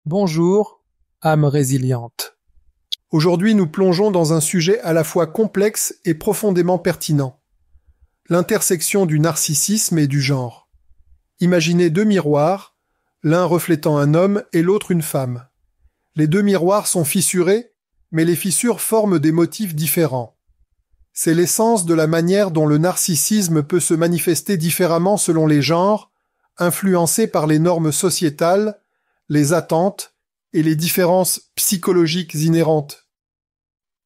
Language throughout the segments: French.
Bonjour, âme résiliente. Aujourd'hui, nous plongeons dans un sujet à la fois complexe et profondément pertinent. L'intersection du narcissisme et du genre. Imaginez deux miroirs, l'un reflétant un homme et l'autre une femme. Les deux miroirs sont fissurés, mais les fissures forment des motifs différents. C'est l'essence de la manière dont le narcissisme peut se manifester différemment selon les genres, influencé par les normes sociétales, les attentes et les différences psychologiques inhérentes.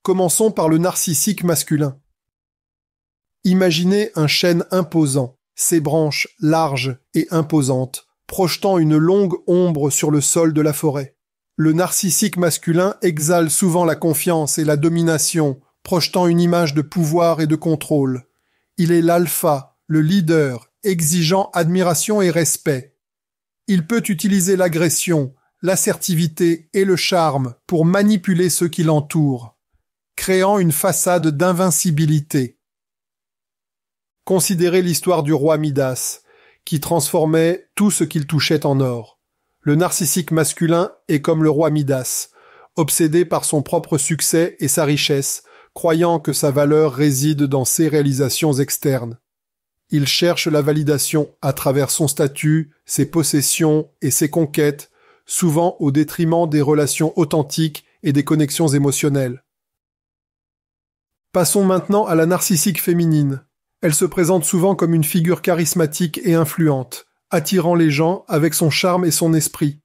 Commençons par le narcissique masculin. Imaginez un chêne imposant, ses branches larges et imposantes, projetant une longue ombre sur le sol de la forêt. Le narcissique masculin exhale souvent la confiance et la domination, projetant une image de pouvoir et de contrôle. Il est l'alpha, le leader, exigeant admiration et respect. Il peut utiliser l'agression, l'assertivité et le charme pour manipuler ceux qui l'entourent, créant une façade d'invincibilité. Considérez l'histoire du roi Midas, qui transformait tout ce qu'il touchait en or. Le narcissique masculin est comme le roi Midas, obsédé par son propre succès et sa richesse, croyant que sa valeur réside dans ses réalisations externes. Il cherche la validation à travers son statut, ses possessions et ses conquêtes, souvent au détriment des relations authentiques et des connexions émotionnelles. Passons maintenant à la narcissique féminine. Elle se présente souvent comme une figure charismatique et influente, attirant les gens avec son charme et son esprit.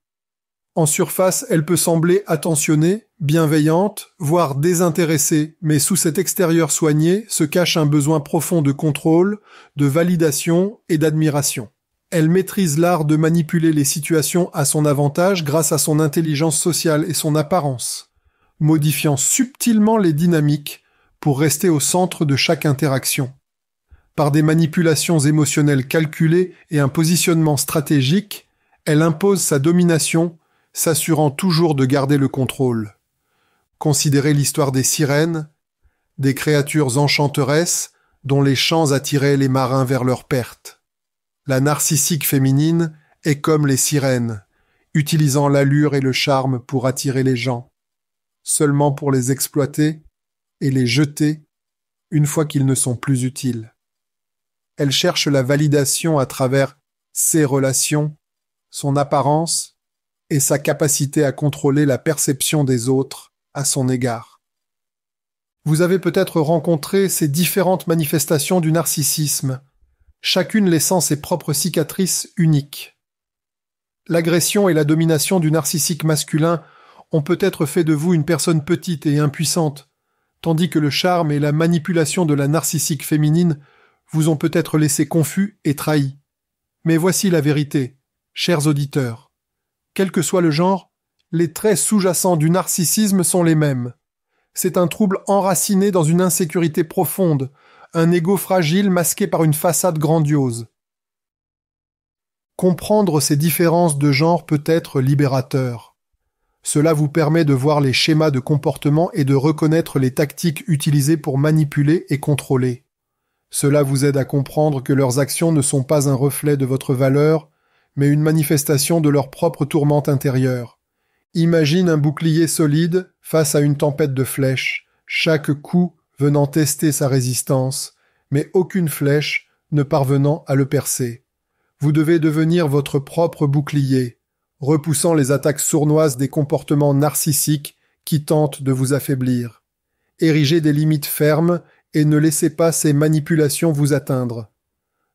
En surface, elle peut sembler attentionnée, bienveillante, voire désintéressée, mais sous cet extérieur soigné se cache un besoin profond de contrôle, de validation et d'admiration. Elle maîtrise l'art de manipuler les situations à son avantage grâce à son intelligence sociale et son apparence, modifiant subtilement les dynamiques pour rester au centre de chaque interaction. Par des manipulations émotionnelles calculées et un positionnement stratégique, elle impose sa domination, s'assurant toujours de garder le contrôle. Considérez l'histoire des sirènes, des créatures enchanteresses dont les chants attiraient les marins vers leur perte. La narcissique féminine est comme les sirènes, utilisant l'allure et le charme pour attirer les gens, seulement pour les exploiter et les jeter une fois qu'ils ne sont plus utiles. Elle cherche la validation à travers ses relations, son apparence et sa capacité à contrôler la perception des autres à son égard. Vous avez peut-être rencontré ces différentes manifestations du narcissisme, chacune laissant ses propres cicatrices uniques. L'agression et la domination du narcissique masculin ont peut-être fait de vous une personne petite et impuissante, tandis que le charme et la manipulation de la narcissique féminine vous ont peut-être laissé confus et trahis. Mais voici la vérité, chers auditeurs. Quel que soit le genre, les traits sous-jacents du narcissisme sont les mêmes. C'est un trouble enraciné dans une insécurité profonde, un ego fragile masqué par une façade grandiose. Comprendre ces différences de genre peut être libérateur. Cela vous permet de voir les schémas de comportement et de reconnaître les tactiques utilisées pour manipuler et contrôler. Cela vous aide à comprendre que leurs actions ne sont pas un reflet de votre valeur, mais une manifestation de leur propre tourmente intérieure. Imagine un bouclier solide face à une tempête de flèches, chaque coup venant tester sa résistance, mais aucune flèche ne parvenant à le percer. Vous devez devenir votre propre bouclier, repoussant les attaques sournoises des comportements narcissiques qui tentent de vous affaiblir. Érigez des limites fermes et ne laissez pas ces manipulations vous atteindre.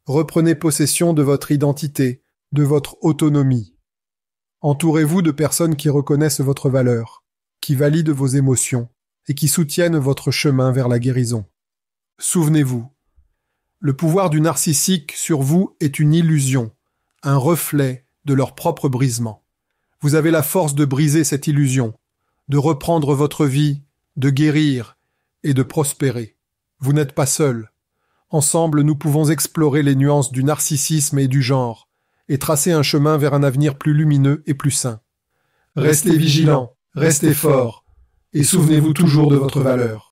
Reprenez possession de votre identité, de votre autonomie. Entourez-vous de personnes qui reconnaissent votre valeur, qui valident vos émotions et qui soutiennent votre chemin vers la guérison. Souvenez-vous, le pouvoir du narcissique sur vous est une illusion, un reflet de leur propre brisement. Vous avez la force de briser cette illusion, de reprendre votre vie, de guérir et de prospérer. Vous n'êtes pas seul. Ensemble, nous pouvons explorer les nuances du narcissisme et du genre, et tracer un chemin vers un avenir plus lumineux et plus sain. Restez vigilants, restez forts, et souvenez-vous toujours de votre valeur.